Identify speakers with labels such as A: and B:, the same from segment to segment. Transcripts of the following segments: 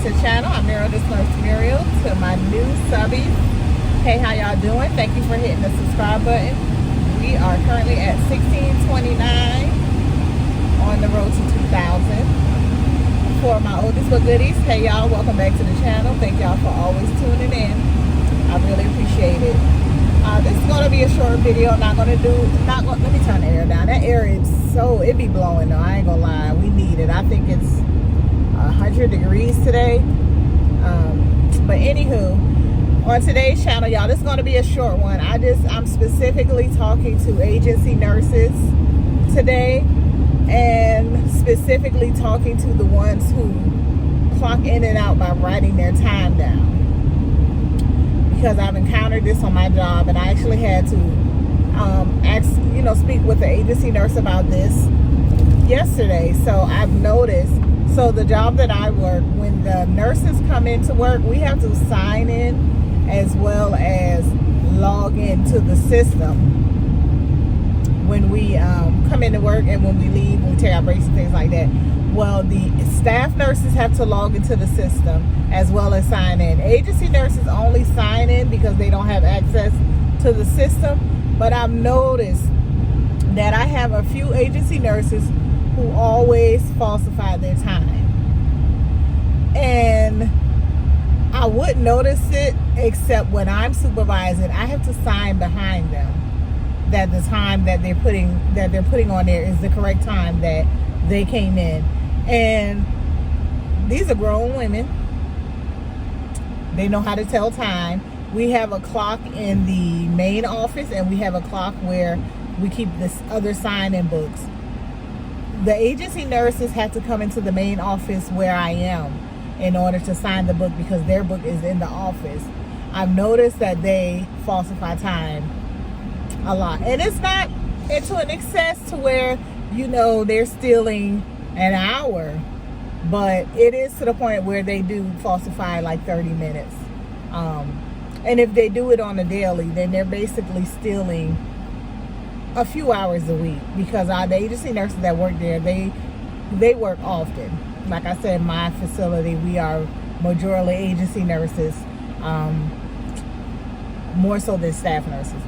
A: to the channel. I'm Nurse Muriel. To my new subbies, hey, how y'all doing? Thank you for hitting the subscribe button. We are currently at 1629 on the road to 2,000. For my oldest but goodies, hey y'all, welcome back to the channel. Thank y'all for always tuning in. I really appreciate it. This is gonna be a short video. Let me turn the air down. That air is it be blowing though. I ain't gonna lie. We need it. I think it's 100 degrees today. But anywho, on today's channel, y'all, this is gonna be a short one. I'm specifically talking to agency nurses today, and specifically talking to the ones who clock in and out by writing their time down. Because I've encountered this on my job, and I actually had to speak with the agency nurse about this yesterday. So I've noticed, so the job that I work, when the nurses come into work, we have to sign in as well as log into the system when we come into work and when we leave, when we take our breaks and things like that. Well, the staff nurses have to log into the system as well as sign in. Agency nurses only sign in because they don't have access to the system. But I've noticed that I have a few agency nurses who always falsify their time. And I wouldn't notice it except when I'm supervising. I have to sign behind them that the time that they're putting on there is the correct time that they came in. And these are grown women. They know how to tell time. We have a clock in the main office, and we have a clock where we keep this other sign-in books. The agency nurses have to come into the main office where I am in order to sign the book because their book is in the office. I've noticed that they falsify time a lot. And it's not to an excess to where, they're stealing an hour, but it is to the point where they do falsify like 30 minutes. And if they do it on a daily, then they're basically stealing a few hours a week, because the agency nurses that work there, they work often. Like I said, my facility, we are majority agency nurses, more so than staff nurses.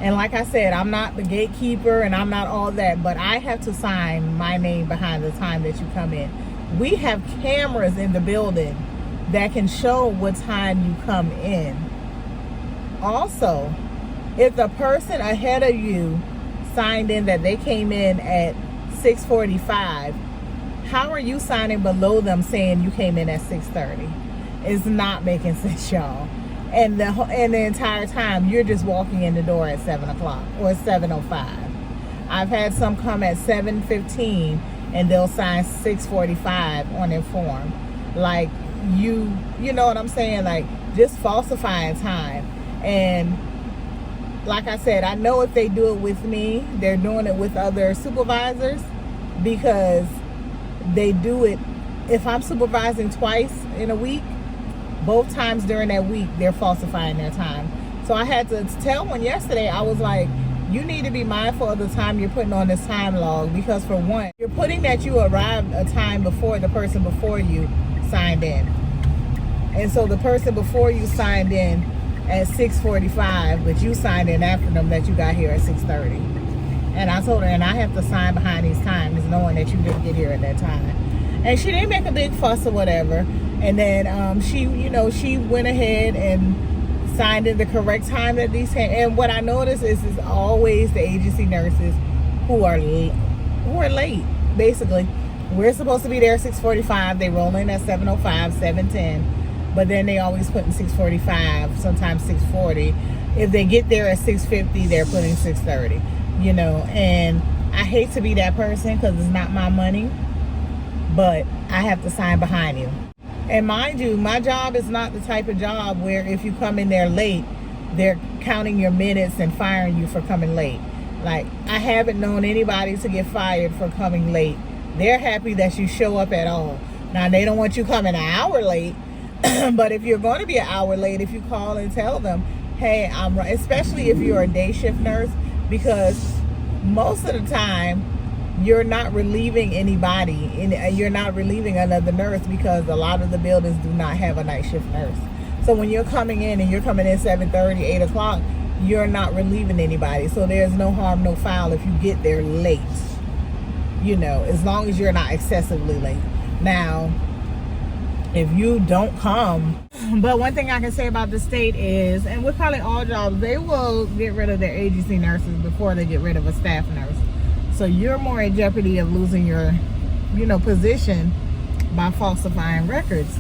A: And like I said, I'm not the gatekeeper and I'm not all that, but I have to sign my name behind the time that you come in. We have cameras in the building that can show what time you come in. Also, if the person ahead of you signed in that they came in at 6:45, how are you signing below them saying you came in at 6:30? It's not making sense, y'all. And the entire time you're just walking in the door at 7 o'clock or 7:05. I've had some come at 7:15 and they'll sign 6:45 on their form. Like, you know what I'm saying? Like, just falsifying time. And like I said, I know if they do it with me, they're doing it with other supervisors, because they do it. If I'm supervising twice in a week, both times during that week, they're falsifying their time. So I had to tell one yesterday. I was like, you need to be mindful of the time you're putting on this time log, because for one, you're putting that you arrived a time before the person before you signed in. And so the person before you signed in at 6:45, but you signed in after them that you got here at 6:30. And I told her, and I have to sign behind these times knowing that you didn't get here at that time. And she didn't make a big fuss or whatever. And then she went ahead and signed in the correct time that these came. And what I noticed is always the agency nurses who are late. Basically, we're supposed to be there at 6:45. They roll in at 7:05, 7:10, but then they always put in 6:45, sometimes 6:40. If they get there at 6:50, they're putting 6:30. And I hate to be that person because it's not my money, but I have to sign behind you. And mind you, my job is not the type of job where if you come in there late, they're counting your minutes and firing you for coming late. Like, I haven't known anybody to get fired for coming late. They're happy that you show up at all. Now, they don't want you coming an hour late, but if you're going to be an hour late, if you call and tell them, hey, especially if you're a day shift nurse, because most of the time you're not relieving anybody, and you're not relieving another nurse, because a lot of the buildings do not have a night shift nurse. So when you're coming in and you're coming in 7:30, 8 o'clock, you're not relieving anybody. So there's no harm, no foul if you get there late, you know, as long as you're not excessively late. Now, if you don't come, but one thing I can say about the state is, and with probably all jobs, they will get rid of their agency nurses before they get rid of a staff nurse. So you're more in jeopardy of losing your, you know, position by falsifying records.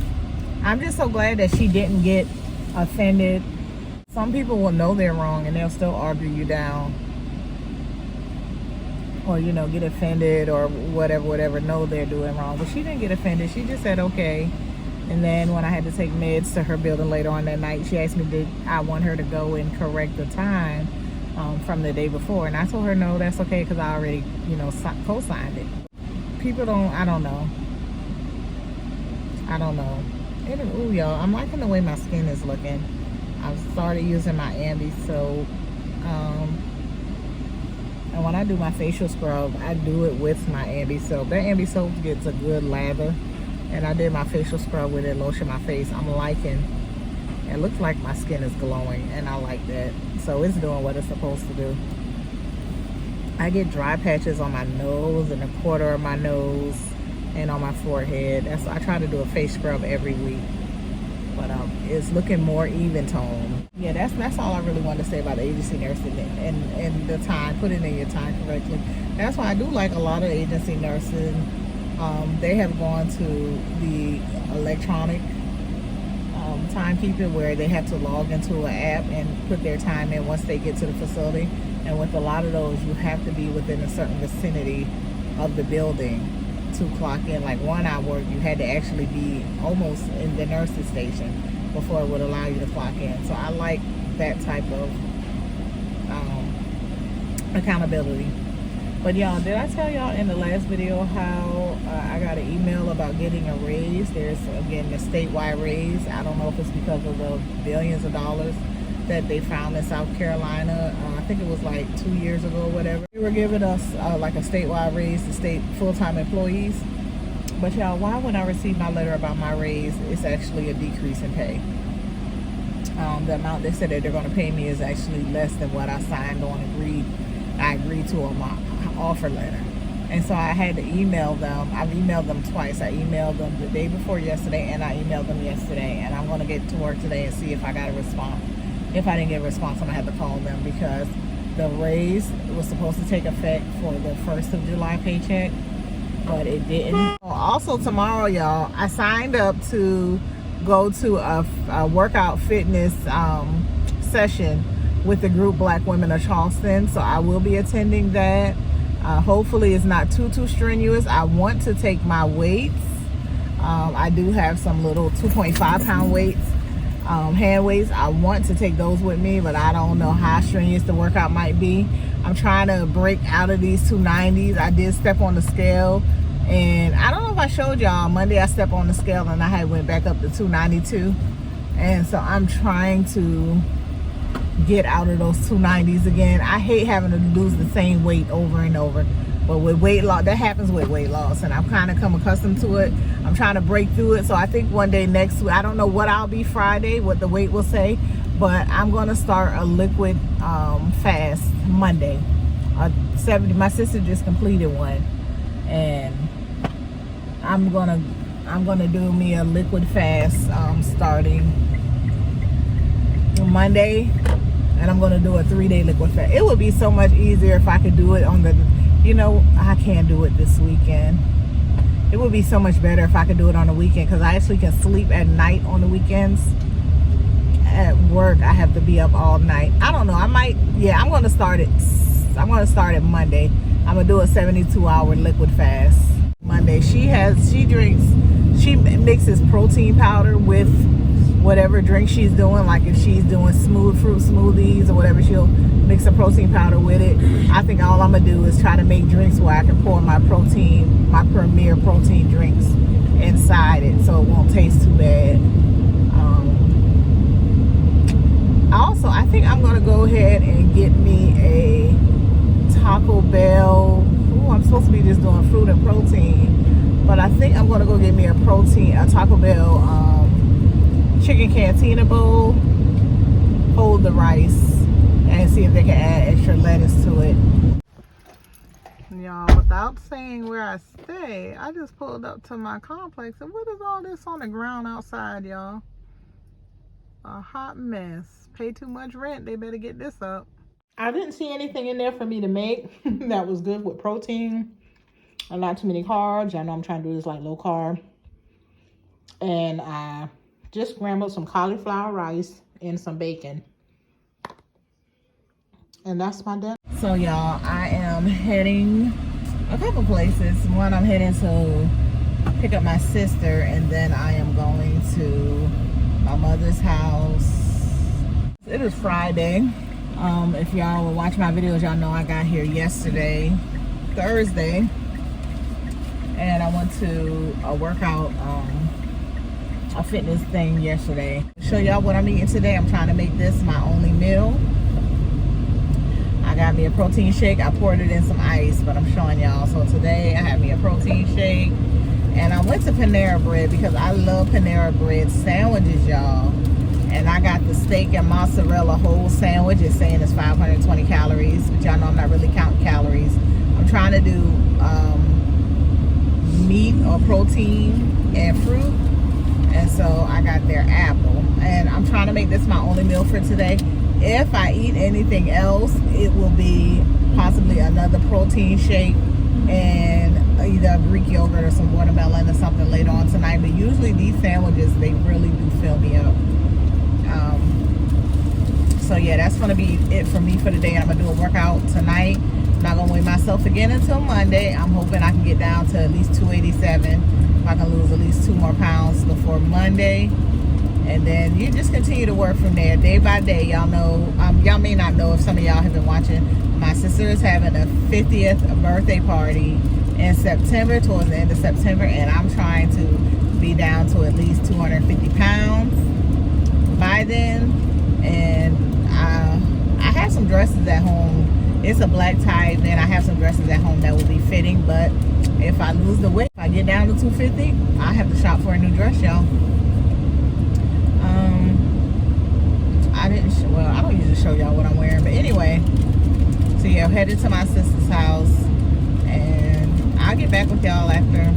A: I'm just so glad that she didn't get offended. Some people will know they're wrong and they'll still argue you down, or, you know, get offended or whatever, know they're doing wrong. But she didn't get offended. She just said okay. And then when I had to take meds to her building later on that night, she asked me did I want her to go and correct the time from the day before. And I told her no, that's okay, because I already, you know, co-signed it. People don't, I don't know. Ooh, y'all, I'm liking the way my skin is looking. I've started using my Ambi soap. And when I do my facial scrub, I do it with my Ambi soap. That Ambi soap gets a good lather. And I did my facial scrub with it, lotion my face. I'm liking, it looks like my skin is glowing, and I like that. So it's doing what it's supposed to do. I get dry patches on my nose and a quarter of my nose and on my forehead. I try to do a face scrub every week. But it's looking more even tone. Yeah, that's all I really wanted to say about the agency nursing and the time. Put it in your time correctly. That's why I do like a lot of agency nursing. They have gone to the electronic timekeeping, where they have to log into an app and put their time in once they get to the facility. And with a lot of those, you have to be within a certain vicinity of the building to clock in. Like one I worked, you had to actually be almost in the nurse's station before it would allow you to clock in. So I like that type of accountability. But y'all, did I tell y'all in the last video how I got an email about getting a raise? There's, again, the statewide raise. I don't know if it's because of the billions of dollars that they found in South Carolina. I think it was like 2 years ago or whatever. They were giving us like a statewide raise to state full-time employees. But y'all, why when I received my letter about my raise, it's actually a decrease in pay. The amount they said that they're going to pay me is actually less than what I signed on, I agreed to on my offer letter. And so I had to email them. I've emailed them twice. I emailed them the day before yesterday, and I emailed them yesterday. And I'm going to get to work today and see if I got a response. If I didn't get a response, I'm going to have to call them, because the raise was supposed to take effect for the 1st of July paycheck, but it didn't. Also tomorrow, y'all, I signed up to go to a workout fitness session with the group Black Women of Charleston. So I will be attending that. Hopefully it's not too strenuous. I want to take my weights. I do have some little 2.5 pound weights, hand weights. I want to take those with me, but I don't know how strenuous the workout might be. I'm trying to break out of these 290s. I did step on the scale, and I don't know if I showed y'all, Monday I stepped on the scale and I had went back up to 292. And so I'm trying to get out of those 290s again. I hate having to lose the same weight over and over, but with weight loss, that happens with weight loss, and I've kind of come accustomed to it. I'm trying to break through it. So I think one day next week, I don't know what I'll be Friday, what the weight will say, but I'm going to start a liquid fast Monday. 70. My sister just completed one, and I'm gonna do me a liquid fast starting Monday, and I'm gonna do a 3-day liquid fast. It would be so much easier if I could do it on the, you know, I can't do it this weekend. It would be so much better if I could do it on the weekend, because I actually can sleep at night on the weekends. At work, I have to be up all night. I don't know. I might. Yeah, I'm gonna start it. I'm gonna start it Monday. I'm gonna do a 72-hour liquid fast Monday. She mixes protein powder with whatever drink she's doing. Like if she's doing smooth fruit smoothies or whatever, she'll mix a protein powder with it. I think all I'm gonna do is try to make drinks where I can pour my protein, my Premier protein drinks inside it, so it won't taste too bad. Also, I think I'm gonna go ahead and get me a Taco Bell. Ooh, Oh, I'm supposed to be just doing fruit and protein, but I think I'm gonna go get me a Taco Bell chicken cantina bowl, hold the rice, and see if they can add extra lettuce to it. Y'all, without saying where I stay, I just pulled up to my complex, and what is all this on the ground outside, y'all? A hot mess. Pay too much rent, they better get this up. I didn't see anything in there for me to make that was good with protein and not too many carbs. I know I'm trying to do this like low carb. And I just scrambled some cauliflower rice and some bacon. And that's my dinner. So y'all, I am heading a couple places. One, I'm heading to pick up my sister, and then I am going to my mother's house. It is Friday. If y'all will watch my videos, y'all know I got here yesterday, Thursday, and I went to a workout, a fitness thing yesterday. Show y'all what I'm eating today. I'm trying to make this my only meal. I got me a protein shake. I poured it in some ice, but I'm showing y'all. So today I had me a protein shake, and I went to Panera Bread because I love Panera Bread sandwiches, y'all. And I got the steak and mozzarella whole sandwich. It's saying it's 520 calories, but y'all know I'm not really counting calories. I'm trying to do meat or protein and fruit, and so I got their apple. And I'm trying to make this my only meal for today. If I eat anything else, it will be possibly another protein shake and either a Greek yogurt or some watermelon or something later on tonight. But usually these sandwiches, they really do fill me up. So yeah, that's gonna be it for me for the day. I'm gonna do a workout tonight. I'm not gonna weigh myself again until Monday. I'm hoping I can get down to at least 287. If I can lose at least 2 more pounds before Monday. And then you just continue to work from there day by day. Y'all know, y'all may not know if some of y'all have been watching. My sister is having a 50th birthday party in September, towards the end of September, and I'm trying to be down to at least 250 pounds by then. And I have some dresses at home. It's a black tie, then I have some dresses at home that will be fitting. But if I lose the weight, if I get down to 250, I have to shop for a new dress, y'all. I don't usually show y'all what I'm wearing, but anyway. So yeah, I'm headed to my sister's house, and I'll get back with y'all after.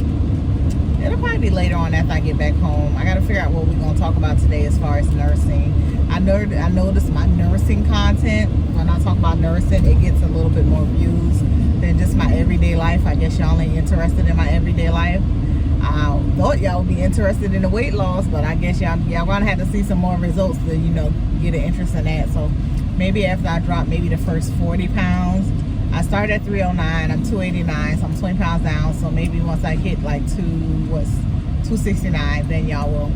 A: It'll probably be later on after I get back home. I gotta figure out what we're gonna talk about today as far as nursing. I noticed my nursing content, when I talk about nursing, it gets a little bit more views than just my everyday life. I guess y'all ain't interested in my everyday life. I thought y'all would be interested in the weight loss, but I guess y'all gonna have to see some more results to, you know, get an interest in that. So maybe after I drop maybe the first 40 pounds, I started at 309, I'm 289, so I'm 20 pounds down. So maybe once I hit like 269, then y'all will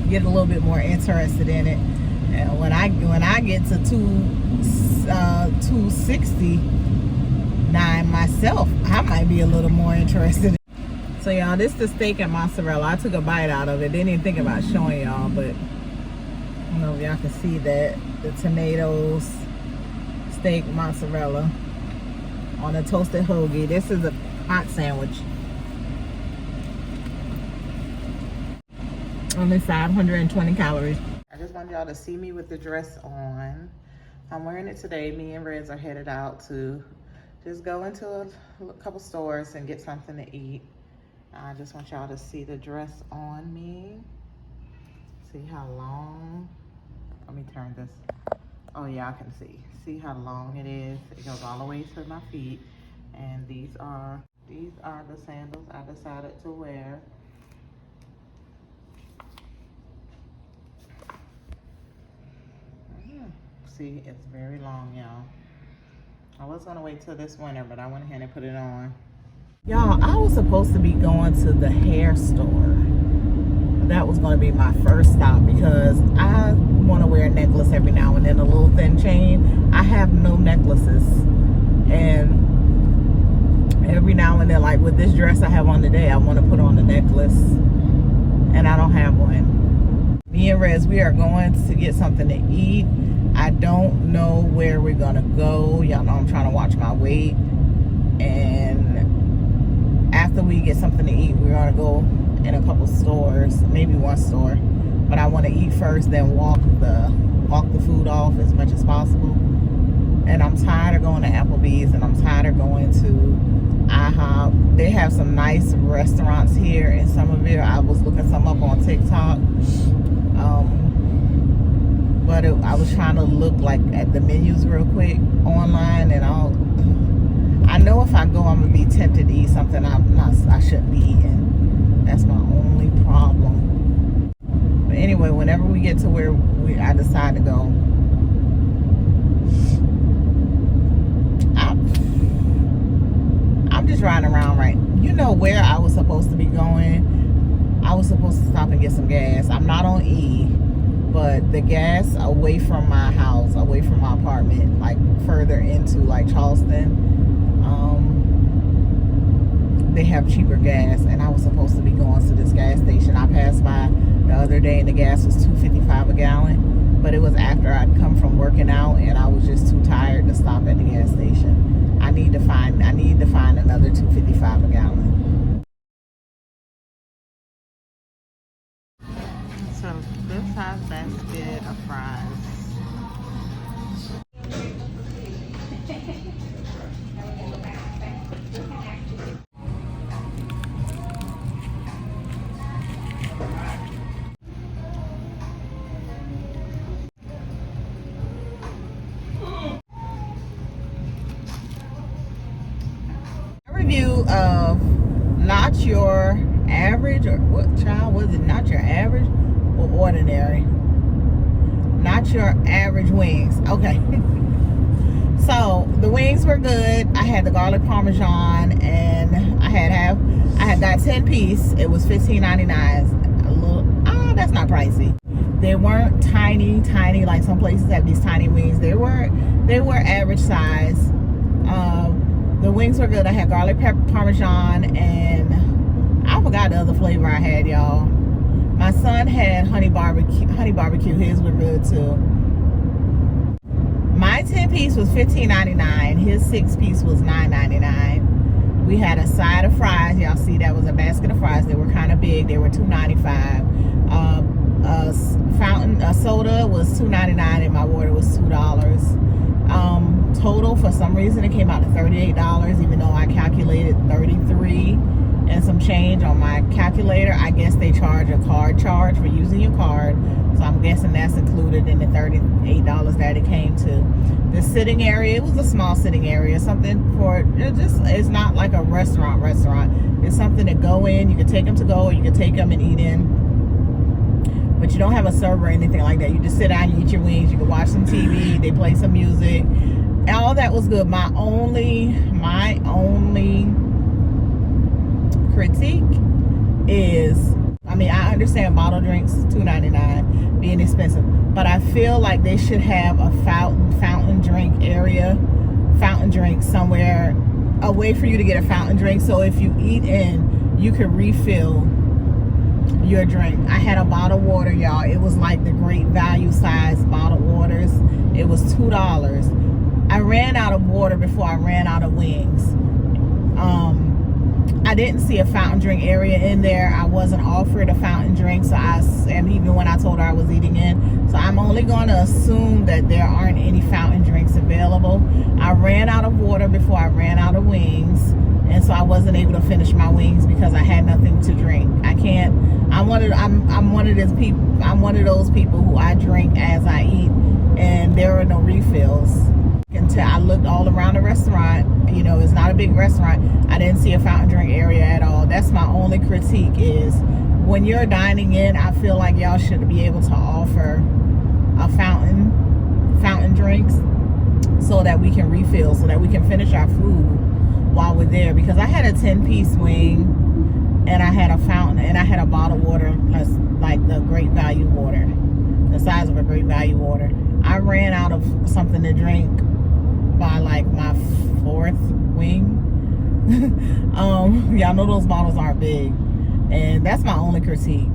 A: get a little bit more interested in it. And when I get to 269 myself, I might be a little more interested. So y'all, this is the steak and mozzarella. I took a bite out of it. Didn't even think about showing y'all, but I don't know if y'all can see that. The tomatoes, steak, mozzarella on a toasted hoagie. This is a hot sandwich. Only 520 calories. I just want y'all to see me with the dress on. I'm wearing it today. Me and Reds are headed out to just go into a couple stores and get something to eat. I just want y'all to see the dress on me. See how long. Let me turn this. Oh, y'all can see. See how long it is. It goes all the way to my feet. And these are the sandals I decided to wear. See, it's very long, y'all. I was gonna wait till this winter, but I went ahead and put it on. Y'all, I was supposed to be going to the hair store. That was gonna be my first stop because I wanna wear a necklace every now and then, a little thin chain. I have no necklaces. And every now and then, like with this dress I have on today, I wanna put on a necklace. And I don't have one. Me and Rez, we are going to get something to eat. I don't know where we're gonna go. Y'all know I'm trying to watch my weight. And after we get something to eat, we're gonna go in a couple stores, maybe one store. But I want to eat first, then walk the food off as much as possible. And I'm tired of going to Applebee's, and I'm tired of going to IHOP. They have some nice restaurants here in Summerville. I was looking some up on TikTok. But I was trying to look like at the menus real quick online, and I know if I go, I'm gonna be tempted to eat something I shouldn't be eating. That's my only problem. But anyway, whenever we get to where I decide to go, I'm just riding around, right? You know where I was supposed to be going? I was supposed to stop and get some gas. I'm not on E, but the gas away from my house, away from my apartment, like further into like Charleston, they have cheaper gas, and I was supposed to be going to this gas station. I passed by the other day and the gas was $2.55 a gallon, but it was after I'd come from working out and I was just too tired to stop at the gas station. I need to find another $2.55 a gallon. So this size basket of fries. Review of not your average, or what child was it? Not your average or ordinary? Not your average wings. Okay. So the wings were good. I had the garlic parmesan, and I had got 10 piece. It was $15.99. A little, that's not pricey. They weren't tiny like some places have these tiny wings. They were average size. The wings were good. I had garlic pepper parmesan, and I forgot the other flavor I had, y'all. My son had honey barbecue. His were good too. My 10 piece was $15.99. His 6 piece was $9.99. We had a side of fries. Y'all see that was a basket of fries. They were kind of big. They were $2.95. A soda was $2.99, and my water was $2. Total, for some reason, it came out to $38, even though I calculated 33 and some change on my calculator. I guess they charge a card charge for using your card, so I'm guessing that's included in the $38 that it came to. The sitting area, it was a small sitting area, something for it's not like a restaurant. It's something to go in. You can take them to go, or you can take them and eat in. But you don't have a server or anything like that. You just sit down, you eat your wings, you can watch some TV, they play some music. All that was good. My only critique is, I understand bottle drinks $2.99 being expensive, but I feel like they should have a fountain drink area, fountain drink somewhere, a way for you to get a fountain drink, so if you eat in, you can refill your drink. I had a bottled water, y'all. It was like the great value size bottled waters. It was $2. I ran out of water before I ran out of wings. I didn't see a fountain drink area in there. I wasn't offered a fountain drink, and even when I told her I was eating in, so I'm only going to assume that there aren't any fountain drinks available. I ran out of water before I ran out of wings, and so I wasn't able to finish my wings because I had nothing to drink. I'm one of those people who I drink as I eat, and there are no refills. I looked all around the restaurant. It's not a big restaurant. I didn't see a fountain drink area at all. That's my only critique, is when you're dining in, I feel like y'all should be able to offer a fountain drinks so that we can refill, so that we can finish our food while we're there. Because I had a 10-piece wing, and I had a fountain, and I had a bottled water, like the Great Value water, the size of a Great Value water. I ran out of something to drink by like my 4th wing. Y'all know those bottles aren't big, and that's my only critique.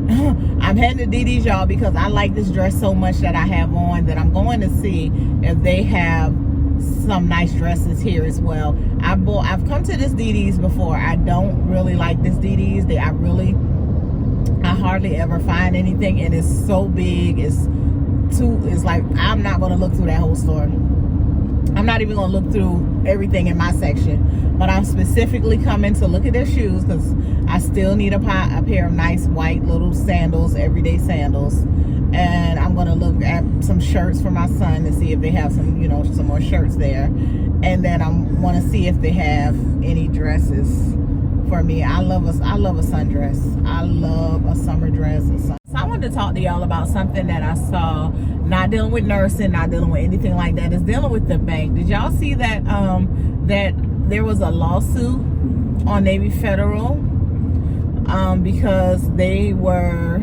A: I'm heading to DD's, y'all, because I like this dress so much that I have on, that I'm going to see if they have some nice dresses here as well. I've come to this DD's before. I don't really like this DD's. I hardly ever find anything, and it's so big. It's like I'm not gonna look through that whole store. I'm not even gonna look through everything in my section, but I'm specifically coming to look at their shoes because I still need a pair of nice white little sandals, everyday sandals. And I'm gonna look at some shirts for my son to see if they have some, you know, some more shirts there. And then I want to see if they have any dresses for me. I love a sundress. I love a summer dress. So I wanted to talk to y'all about something that I saw. Not dealing with nursing, not dealing with anything like that. It's dealing with the bank. Did y'all see that that there was a lawsuit on Navy Federal because they were,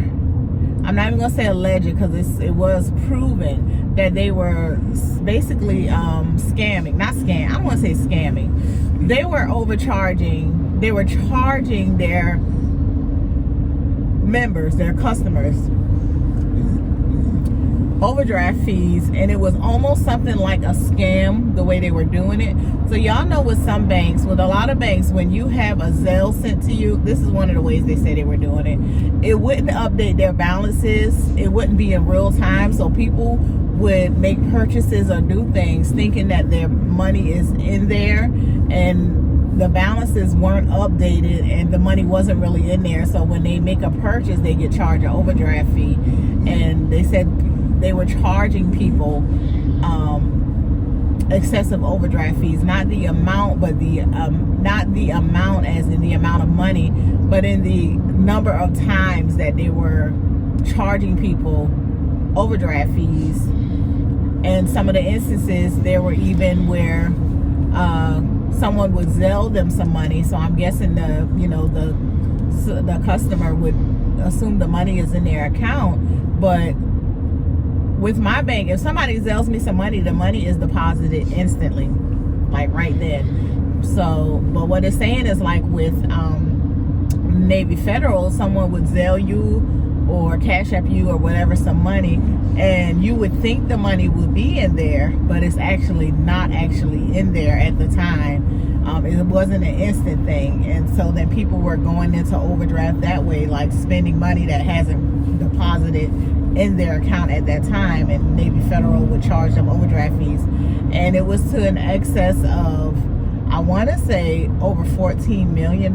A: I'm not even gonna say alleged because it was proven that they were basically scamming. Not scam. I don't want to say scamming. They were overcharging. They were charging their members, their customers, overdraft fees, and it was almost something like a scam the way they were doing it. So y'all know with some banks, with a lot of banks, when you have a Zelle sent to you, this is one of the ways they say they were doing it. It wouldn't update their balances. It wouldn't be in real time, so people would make purchases or do things thinking that their money is in there, and the balances weren't updated and the money wasn't really in there. So when they make a purchase, they get charged an overdraft fee. And they said they were charging people excessive overdraft fees, not the amount, but not the amount as in the amount of money, but in the number of times that they were charging people overdraft fees. And some of the instances, there were even where someone would Zelle them some money. So I'm guessing the customer would assume the money is in their account. But with my bank, if somebody Zells me some money, the money is deposited instantly, like right then. So, but what it's saying is like with Navy Federal, someone would Zelle you or Cash App you or whatever some money, and you would think the money would be in there, but it's actually not actually in there at the time. It wasn't an instant thing, and so then people were going into overdraft that way, like spending money that hasn't deposited in their account at that time, and Navy Federal would charge them overdraft fees, and it was to an excess of, I want to say, over $14 million.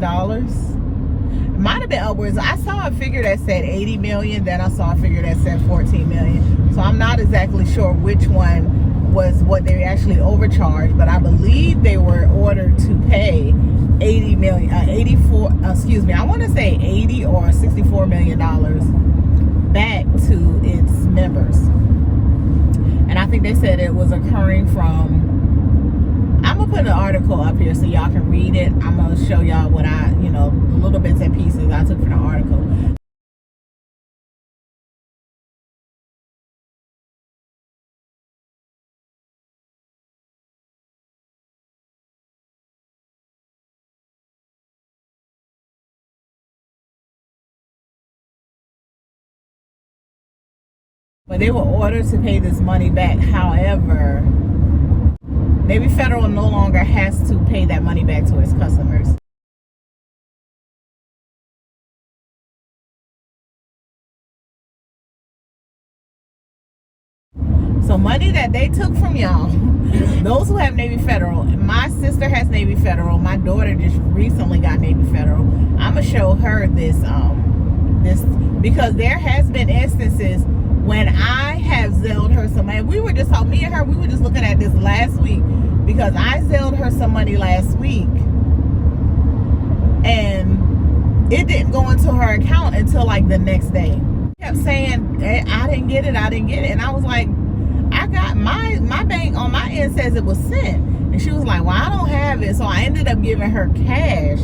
A: Might have been upwards. I saw a figure that said 80 million, then I saw a figure that said 14 million. So I'm not exactly sure which one was what they actually overcharged, but I believe they were ordered to pay 80 million, 84, excuse me, I want to say 80 or $64 million back to its members. And I think they said it was occurring from, I'm gonna put an article up here so y'all can read it. I'm gonna show y'all what I, the little bits and pieces I took from the article. But they were ordered to pay this money back. However, Navy Federal no longer has to pay that money back to its customers. So money that they took from y'all, those who have Navy Federal, my sister has Navy Federal, my daughter just recently got Navy Federal. I'm gonna show her this, because there has been instances when I have Zelled her some money. We were just, me and her, we were just looking at this last week, because I Zelled her some money last week and it didn't go into her account until like the next day. She kept saying, I didn't get it, and I was like, I got my bank on my end says it was sent, and she was like, well, I don't have it. So I ended up giving her cash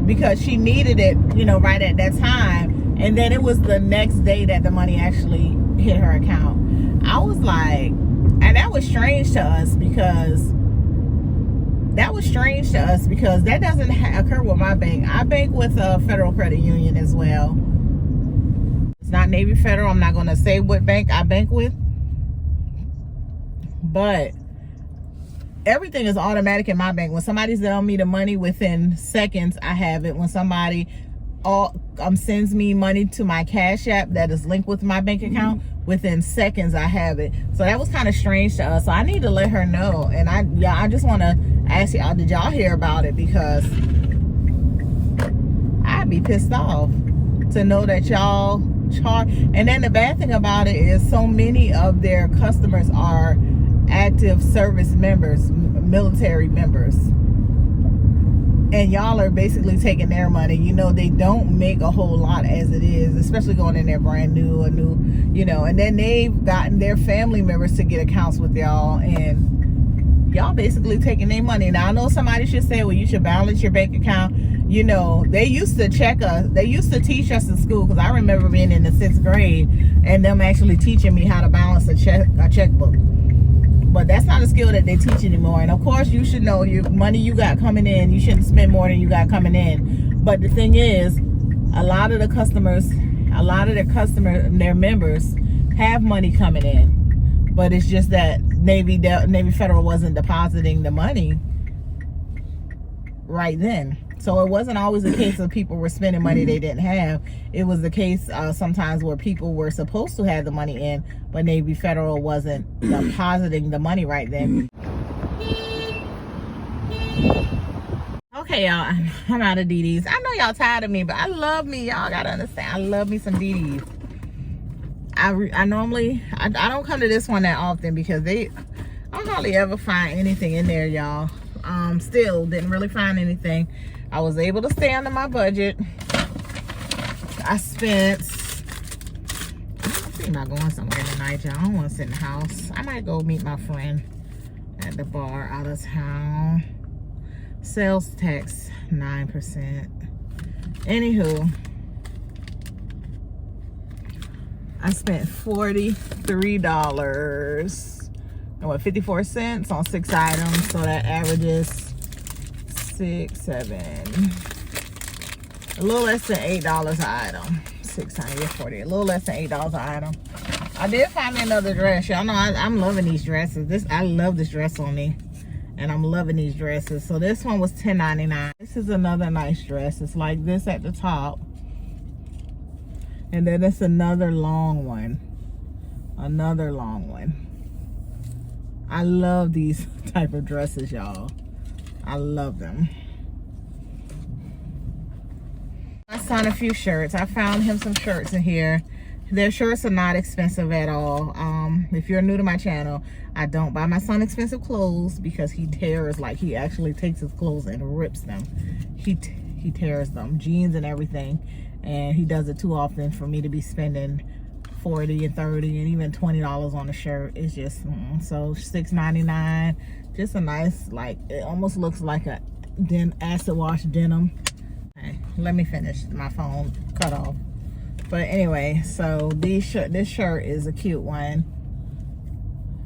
A: because she needed it, right at that time. And then it was the next day that the money actually hit her account. I was like, and that was strange to us because that doesn't occur with my bank. I bank with a Federal Credit Union as well. It's not Navy Federal. I'm not going to say what bank I bank with, but everything is automatic in my bank. When somebody's telling me the money, within seconds I have it. When somebody sends me money to my Cash App that is linked with my bank account, within seconds I have it. So that was kind of strange to us. So I need to let her know. And I just want to ask y'all, did y'all hear about it? Because I'd be pissed off to know that y'all charge. And then the bad thing about it is so many of their customers are active service members, military members, and y'all are basically taking their money. You know, they don't make a whole lot as it is, especially going in there brand new, you know, and then they've gotten their family members to get accounts with y'all, and y'all basically taking their money. Now, I know somebody should say, well, you should balance your bank account. You know, they used to check us. They used to teach us in school, because I remember being in the 6th grade and them actually teaching me how to balance a checkbook. But that's not a skill that they teach anymore. And of course, you should know your money you got coming in, you shouldn't spend more than you got coming in. But the thing is, a lot of their customers, their members have money coming in. But it's just that Navy Federal wasn't depositing the money right then. So it wasn't always a case of people were spending money they didn't have. It was the case sometimes where people were supposed to have the money in, but Navy Federal wasn't depositing the money right then. Okay, y'all, I'm out of DDs. I know y'all tired of me, but I love me. Y'all gotta understand, I love me some DDs. I normally, I don't come to this one that often, because I hardly ever find anything in there, y'all. Still didn't really find anything. I was able to stay under my budget. I spent, I'm thinking about going somewhere tonight, y'all. I don't want to sit in the house. I might go meet my friend at the bar out of town. Sales tax 9%. Anywho, I spent $43 and what, 54 cents on 6 items. So that averages 6, 7, a little less than $8 an item. 6 times 40, a little less than $8 an item. I did find me another dress. Y'all know I'm loving these dresses. I love this dress on me, and I'm loving these dresses. So this one was $10.99. This is another nice dress. It's like this at the top, and then it's another long one. Another long one. I love these type of dresses, y'all. I love them. I found a few shirts. I found him some shirts in here. Their shirts are not expensive at all. If you're new to my channel, I don't buy my son expensive clothes, because he tears, like he actually takes his clothes and rips them. He tears them, jeans and everything, and he does it too often for me to be spending $40 and $30 and even $20 on a shirt. It's just so $6.99. Just a nice, like, it almost looks like a acid wash denim. Okay, let me finish. My phone cut off. But anyway, so this shirt is a cute one.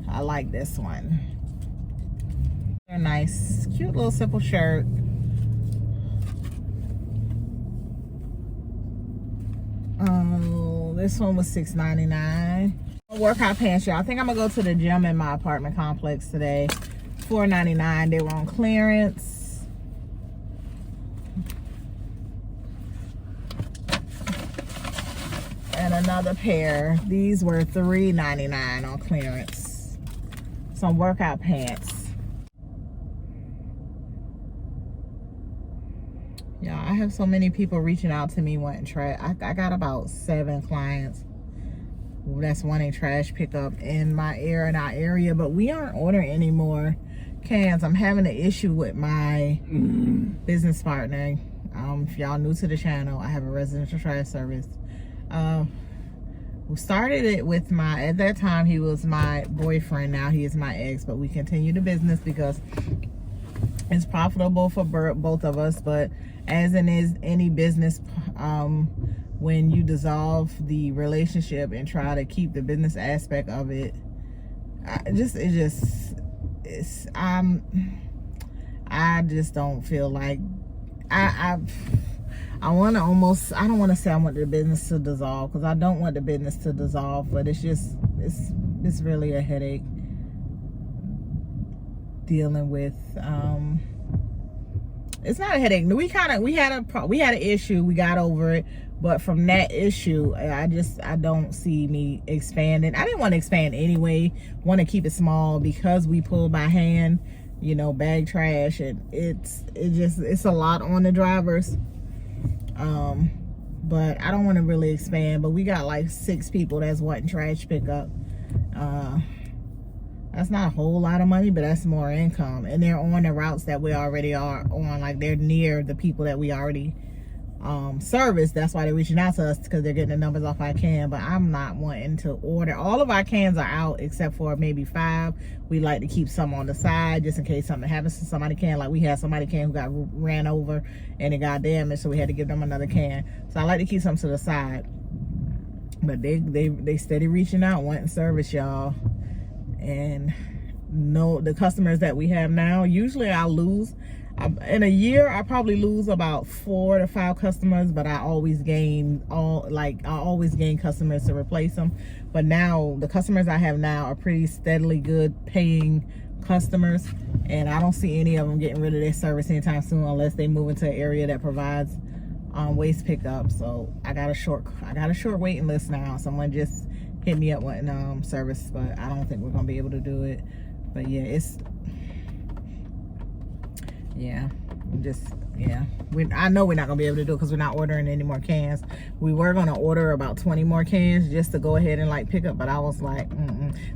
A: I like this one. They're nice, cute little simple shirt. This one was $6.99. Workout pants, y'all. I think I'm gonna go to the gym in my apartment complex today. $4.99. They were on clearance. And another pair. These were $3.99 on clearance. Some workout pants. Yeah, I have so many people reaching out to me wanting trash. I got about 7 clients that's wanting trash pickup in my area, but we aren't ordering any more cans. I'm having an issue with my business partner. If y'all new to the channel, I have a residential trash service. We started it with at that time he was my boyfriend, now he is my ex, but we continue the business because it's profitable for both of us. But as in any business, when you dissolve the relationship and try to keep the business aspect of it, I just don't feel like I want to almost, I don't want to say I want the business to dissolve, because I don't want the business to dissolve, but it's just, it's really a headache. dealing with it's not a headache. We had an issue. We got over it, but from that issue, I don't see me expanding. I didn't want to expand anyway. Want to keep it small because we pull by hand, you know, bag trash, and it's a lot on the drivers. But I don't want to really expand. But we got like 6 people that's wanting trash pickup. That's not a whole lot of money, but that's more income. And they're on the routes that we already are on. Like, they're near the people that we already service. That's why they're reaching out to us, because they're getting the numbers off our can. But I'm not wanting to order. All of our cans are out except for maybe 5. We like to keep some on the side just in case something happens to somebody can. Like, we had somebody can who got ran over and it got damaged, so we had to give them another can. So I like to keep some to the side. But they steady reaching out, wanting service, y'all. And no, the customers that we have now, usually I lose in a year, I probably lose about 4 to 5 customers, but I always gain customers to replace them. But now the customers I have now are pretty steadily good paying customers, and I don't see any of them getting rid of their service anytime soon unless they move into an area that provides waste pickup. So I got a short waiting list now. Someone just hit me up wanting service, but I don't think we're gonna be able to do it. But yeah, I know we're not gonna be able to do it because we're not ordering any more cans. We were gonna order about 20 more cans just to go ahead and like pick up, but I was like,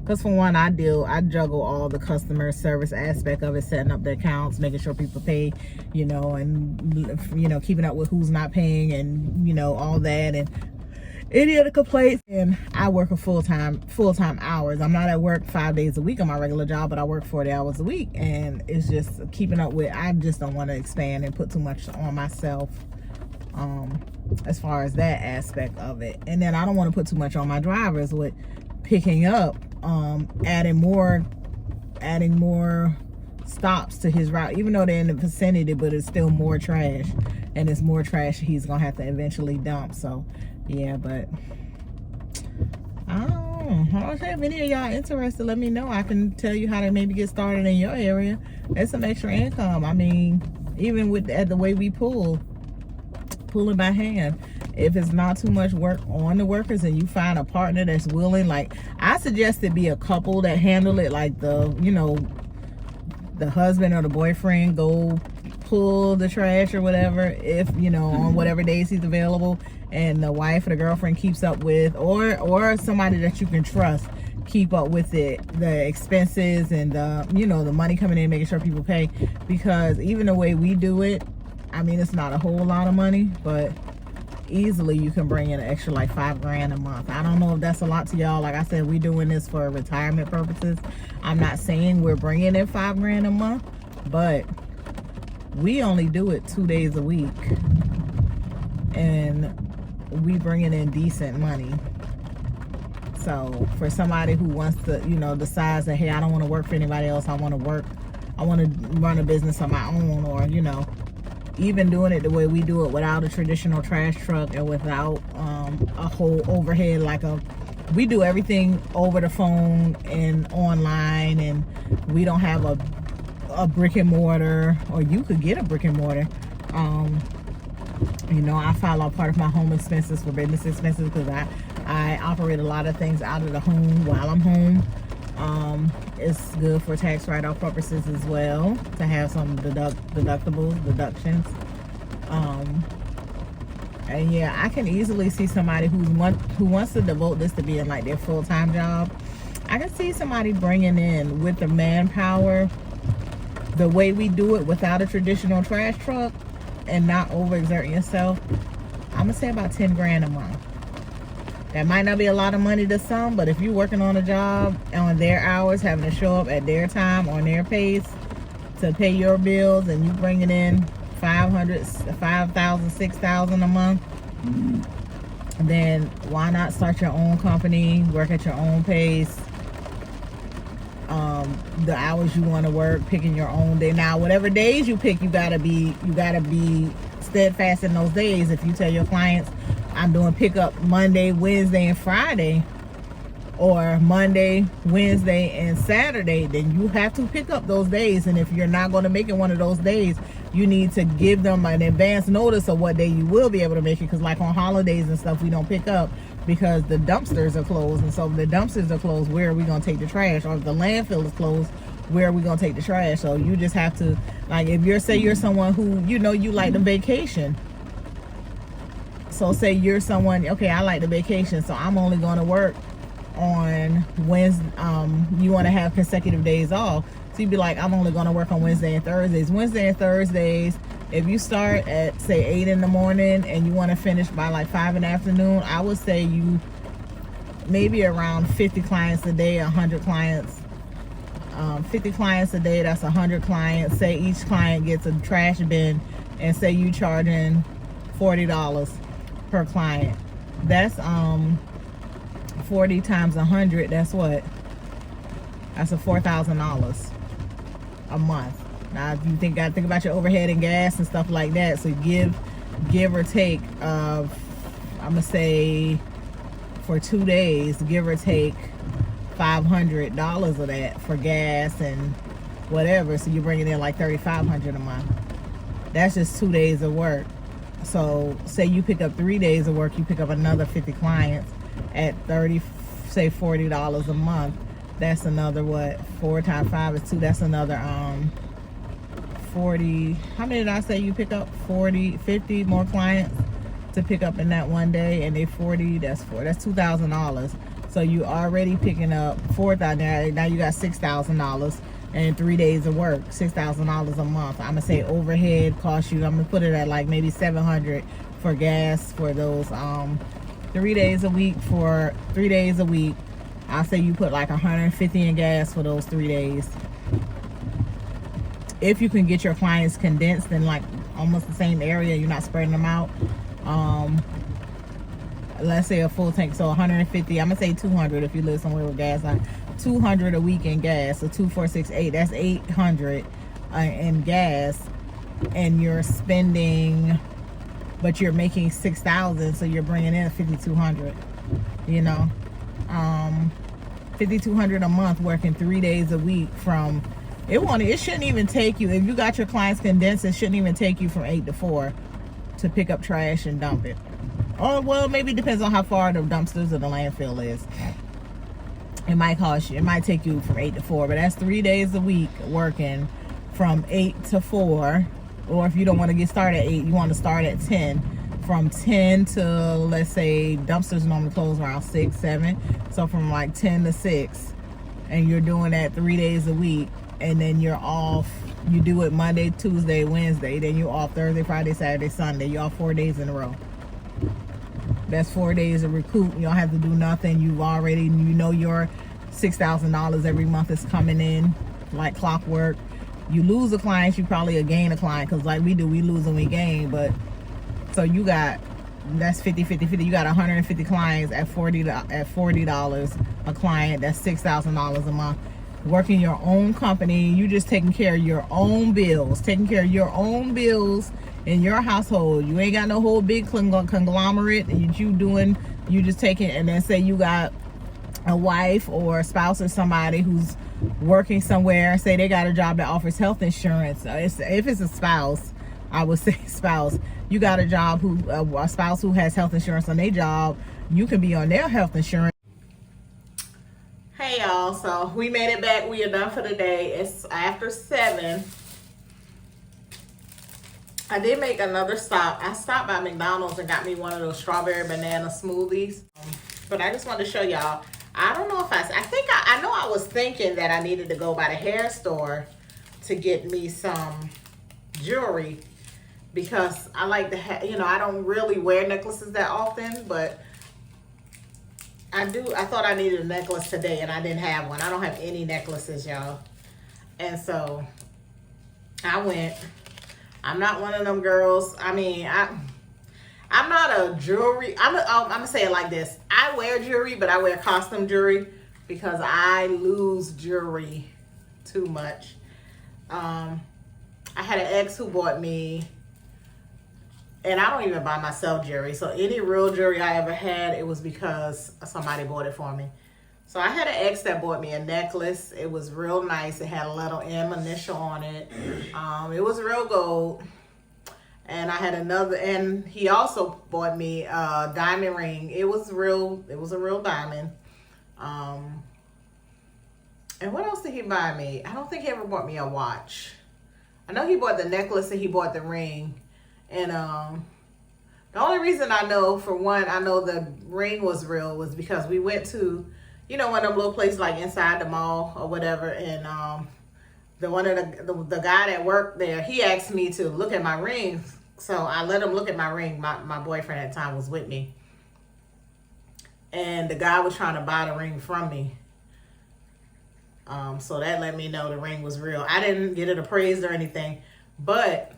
A: because for one, I juggle all the customer service aspect of it, setting up the accounts, making sure people pay, you know, and you know, keeping up with who's not paying, and you know, all that, and any other complaints. And I work a full-time hours. I'm not at work 5 days a week on my regular job, but I work 40 hours a week, and it's just keeping up with. I just don't want to expand and put too much on myself as far as that aspect of it. And then I don't want to put too much on my drivers with picking up, adding more stops to his route, even though they're in the vicinity, but it's still more trash, and it's more trash he's gonna have to eventually dump. So yeah, but I don't know. If any of y'all interested, let me know. I can tell you how to maybe get started in your area. There's some extra income. I mean, even with the way we pull it by hand, if it's not too much work on the workers and you find a partner that's willing, like I suggest it be a couple that handle it, like the husband or the boyfriend go pull the trash or whatever, if on whatever days he's available, and the wife or the girlfriend keeps up with, or somebody that you can trust keep up with it, the expenses and the money coming in, making sure people pay. Because even the way we do it, I mean, it's not a whole lot of money, but easily you can bring in an extra like $5,000 a month. I don't know if that's a lot to y'all. Like I said, we're doing this for retirement purposes. I'm not saying we're bringing in $5,000 a month, but we only do it 2 days a week, and we bringing in decent money. So for somebody who wants to, decides that, hey, I don't want to work for anybody else, I want to run a business on my own, or even doing it the way we do it, without a traditional trash truck and without a whole overhead, we do everything over the phone and online, and we don't have a brick and mortar, or you could get a brick and mortar. I file out part of my home expenses for business expenses, because I operate a lot of things out of the home while I'm home. It's good for tax write-off purposes as well, to have some deductions. And yeah, I can easily see somebody who wants to devote this to being like their full-time job. I can see somebody bringing in, with the manpower, the way we do it, without a traditional trash truck and not overexerting yourself, I'm gonna say about $10,000 a month. That might not be a lot of money to some, but if you're working on a job on their hours, having to show up at their time on their pace to pay your bills, and you bringing in $5,000, $6,000 a month, then why not start your own company, work at your own pace, the hours you want to work, picking your own day. Now, whatever days you pick, you gotta be steadfast in those days. If you tell your clients, I'm doing pickup Monday, Wednesday, and Friday, or Monday, Wednesday, and Saturday, then you have to pick up those days. And if you're not going to make it one of those days, you need to give them an advance notice of what day you will be able to make it. Because like on holidays and stuff, we don't pick up because the dumpsters are closed. And so if the dumpsters are closed, where are we going to take the trash? Or if the landfill is closed, where are we going to take the trash? So you just have to, like, if you're someone who, you like the vacation. So say you're someone, okay, I like the vacation, so I'm only going to work on Wednesday. You want to have consecutive days off, so you'd be like, I'm only going to work on Wednesday and Thursdays. Wednesday and Thursdays, if you start at say 8 in the morning and you want to finish by like 5 in the afternoon, I would say you maybe around 50 clients a day, 100 clients, 50 clients a day, that's 100 clients. Say each client gets a trash bin, and say you charging $40 per client. That's 40 times 100, that's what? That's a $4,000 a month. Now if you gotta think about your overhead and gas and stuff like that, so give or take I'm gonna say for 2 days, give or take $500 of that for gas and whatever, so you're bringing in like $3,500 a month. That's just 2 days of work. So say you pick up 3 days of work, you pick up another 50 clients at say $40 a month. That's another, what, 4 times 5 is 2, that's another 40. How many did I say you pick up? 50 more clients to pick up in that one day, and they 40, that's $2,000. So you already picking up $4,000. Now you got $6,000 and 3 days of work, $6,000 a month. I'm gonna say overhead cost you, I'm gonna put it at like maybe $700 for gas for those 3 days a week. For 3 days a week, I'll say you put like $150 in gas for those 3 days. If you can get your clients condensed in like almost the same area, you're not spreading them out. Let's say a full tank, so 150, I'm gonna say 200 if you live somewhere with gas, like 200 a week in gas. So 2, 4, 6, 8, that's 800 in gas, and you're spending, but you're making 6,000, so you're bringing in 5,200. You know, 5,200 a month working 3 days a week. From it shouldn't even take you, if you got your clients condensed, it shouldn't even take you from 8 to 4 to pick up trash and dump it. Or, well, maybe it depends on how far the dumpsters or the landfill is. It might take you from 8 to 4, but that's 3 days a week working from 8 to 4. Or if you don't want to get started at 8, you want to start at 10. From 10 to, let's say, dumpsters normally close around 6, 7. So from like 10 to 6. And you're doing that 3 days a week. And then you're off. You do it Monday, Tuesday, Wednesday. Then you're off Thursday, Friday, Saturday, Sunday. You're off 4 days in a row. That's 4 days of recoup. You don't have to do nothing. Your $6,000 every month is coming in like clockwork. You lose a client, you probably gain a client, because like we do, we lose and we gain. But so you got, that's 50, 50, 50. You got 150 clients at $40 a client. That's $6,000 a month. Working your own company, you just taking care of your own bills, in your household. You ain't got no whole big conglomerate you just taking. And then say you got a wife or a spouse or somebody who's working somewhere, say they got a job that offers health insurance. If it's a spouse, I would say spouse, you got a job a spouse who has health insurance on their job, you can be on their health insurance. Hey y'all, so we made it back. We are done for the day. It's after 7. I did make another stop. I stopped by McDonald's and got me one of those strawberry banana smoothies. But I just wanted to show y'all. I don't know if I know I was thinking that I needed to go by the hair store to get me some jewelry, because I like to have, I don't really wear necklaces that often, but I thought I needed a necklace today and I didn't have one. I don't have any necklaces, y'all. And so I went. I'm not one of them girls. I mean, I'm not a jewelry. I'm gonna say it like this. I wear jewelry, but I wear costume jewelry because I lose jewelry too much. I had an ex who bought me, and I don't even buy myself jewelry. So any real jewelry I ever had, it was because somebody bought it for me. So I had an ex that bought me a necklace. It was real nice. It had a little M initial on it. It was real gold. And I had another, and he also bought me a diamond ring. It was a real diamond. And what else did he buy me? I don't think he ever bought me a watch. I know he bought the necklace and he bought the ring. And the only reason I know, for one, I know the ring was real was because we went to, you know, one of them little places like inside the mall or whatever. And the guy that worked there, he asked me to look at my ring. So I let him look at my ring. My boyfriend at the time was with me. And the guy was trying to buy the ring from me. So that let me know the ring was real. I didn't get it appraised or anything. But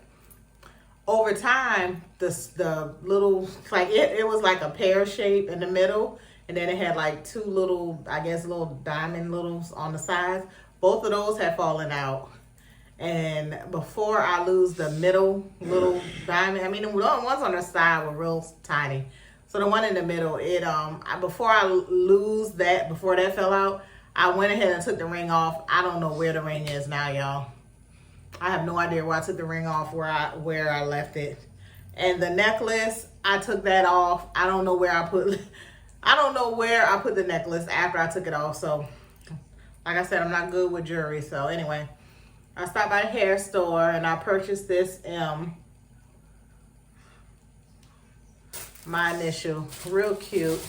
A: over time, the little, like it was like a pear shape in the middle. And then it had like two little, I guess, little diamond littles on the sides. Both of those had fallen out. And before I lose the middle little diamond, I mean, the ones on the side were real tiny. So the one in the middle, before I lose that, before that fell out, I went ahead and took the ring off. I don't know where the ring is now, y'all. I have no idea where I took the ring off, where I left it. And the necklace, I took that off. I don't know where I put the necklace after I took it off. So, like I said, I'm not good with jewelry. So anyway, I stopped by the hair store and I purchased this my initial, real cute.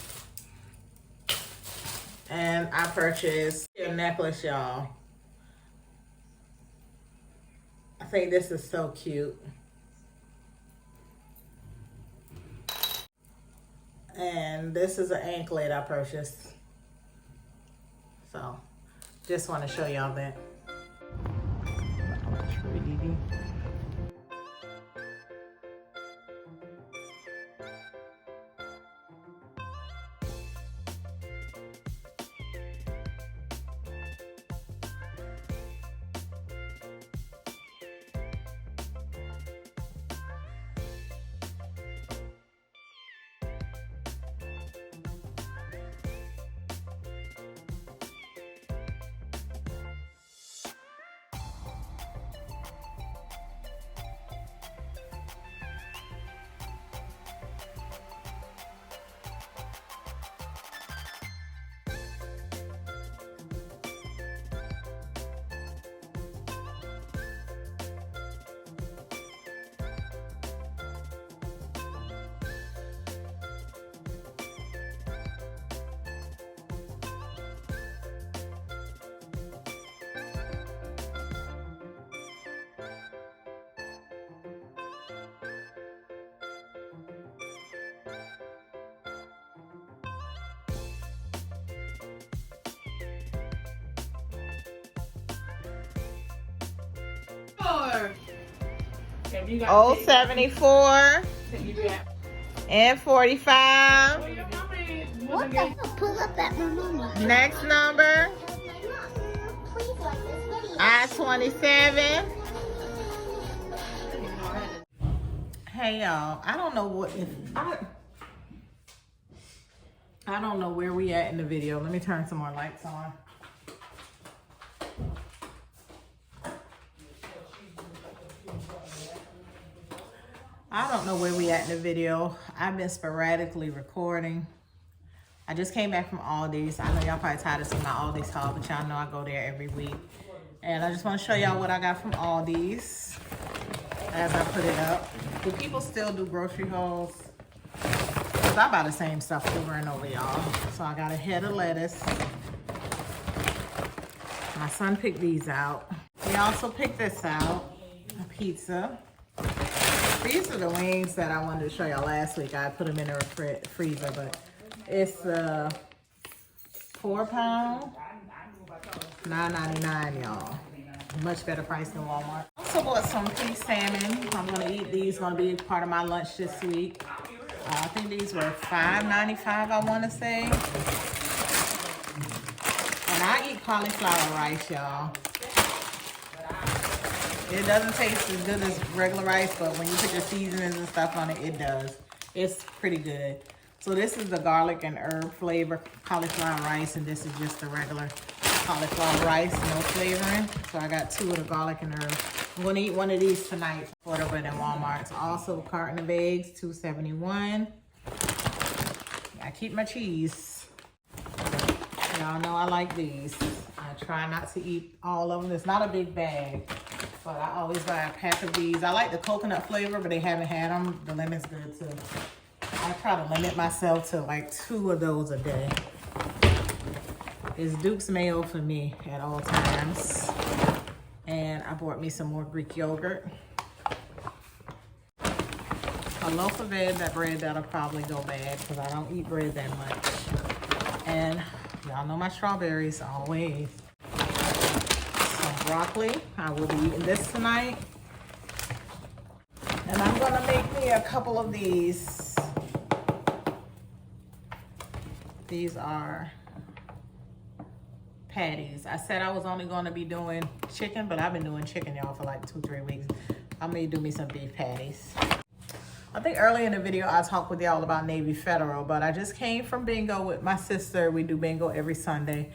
A: And I purchased a necklace, y'all. I think this is so cute. And this is an anklet I purchased. So, just want to show y'all that. Old 74 and 45.
B: What the hell? Pull up that number.
A: Next number, I-27. Hey y'all, I don't know I don't know where we at in the video. Let me turn some more lights on. I don't know where we at in the video. I've been sporadically recording. I just came back from Aldi's. I know y'all probably tired of seeing my Aldi's haul, but y'all know I go there every week. And I just want to show y'all what I got from Aldi's as I put it up. Do people still do grocery hauls? Because I buy the same stuff over and over, y'all. So I got a head of lettuce. My son picked these out. He also picked this out, a pizza. These are the wings that I wanted to show y'all last week. I put them in the freezer, but it's 4 pound, $9.99, y'all. Much better price than Walmart. Also bought some pea salmon. I'm gonna eat these. Gonna be part of my lunch this week. I think these were $5.95, I want to say. And I eat cauliflower rice, y'all. It doesn't taste as good as regular rice, but when you put your seasonings and stuff on it, it does. It's pretty good. So this is the garlic and herb flavor cauliflower rice, and this is just the regular cauliflower rice, no flavoring. So I got 2 of the garlic and herb. I'm gonna eat one of these tonight. Affordable in Walmart. It's also a carton of eggs, $2.71. I keep my cheese. Y'all know I like these. I try not to eat all of them. It's not a big bag, but I always buy a pack of these. I like the coconut flavor, but they haven't had them. The lemon's good too. I try to limit myself to like 2 of those a day. It's Duke's Mayo for me at all times. And I bought me some more Greek yogurt. A loaf of bread that'll probably go bad because I don't eat bread that much. And y'all know my strawberries always. Some broccoli. I will be eating this tonight. And I'm gonna make me a couple of these. These are patties. I said I was only going to be doing chicken, but I've been doing chicken, y'all, for like 2-3 weeks. I may do me some beef patties. I think early in the video I talked with y'all about Navy Federal, but I just came from bingo with my sister. We do bingo every Sunday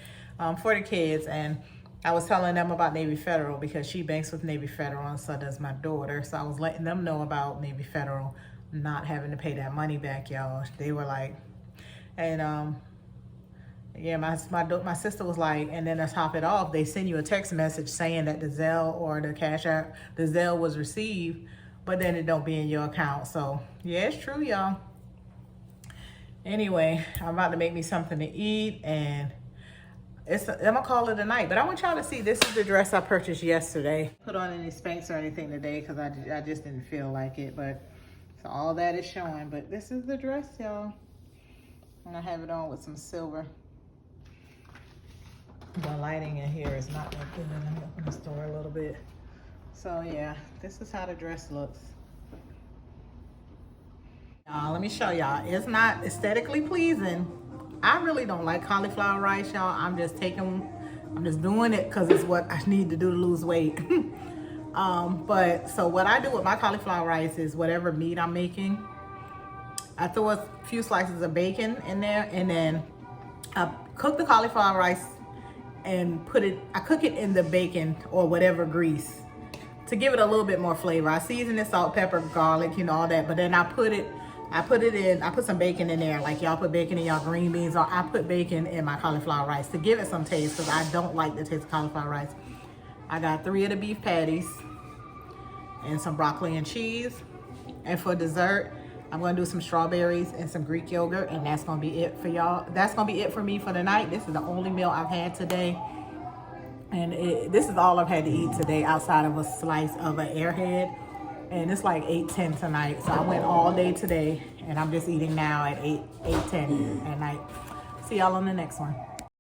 A: for the kids, and I was telling them about Navy Federal because she banks with Navy Federal, and so does my daughter. So I was letting them know about Navy Federal not having to pay that money back, y'all. They were like, and yeah, my sister was like, and then to top it off, they send you a text message saying that the Zelle or the Cash App, the Zelle was received, but then it don't be in your account. So yeah, it's true, y'all. Anyway, I'm about to make me something to eat, and I'm gonna call it a night. But I want y'all to see, this is the dress I purchased yesterday. Put on any Spanx or anything today because I just didn't feel like it, but so all that is showing. But this is the dress, y'all. And I have it on with some silver. The lighting in here is not that good. Let me open the store a little bit. So yeah, this is how the dress looks. Let me show y'all. It's not aesthetically pleasing. I really don't like cauliflower rice, y'all. I'm just doing it because it's what I need to do to lose weight. But so what I do with my cauliflower rice is whatever meat I'm making, I throw a few slices of bacon in there, and then I cook the cauliflower rice and I cook it in the bacon or whatever grease to give it a little bit more flavor. I season it, salt, pepper, garlic, you know, all that. But then I put some bacon in there, like y'all put bacon in y'all green beans, or I put bacon in my cauliflower rice to give it some taste because I don't like the taste of cauliflower rice. I got 3 of the beef patties and some broccoli and cheese. And for dessert, I'm gonna do some strawberries and some Greek yogurt, and that's gonna be it for y'all. That's gonna be it for me for the night. This is the only meal I've had today. And this is all I've had to eat today outside of a slice of an Airhead. And it's like 8:10 tonight. So I went all day today, and I'm just eating now at 8:10 at night. See y'all on the next one.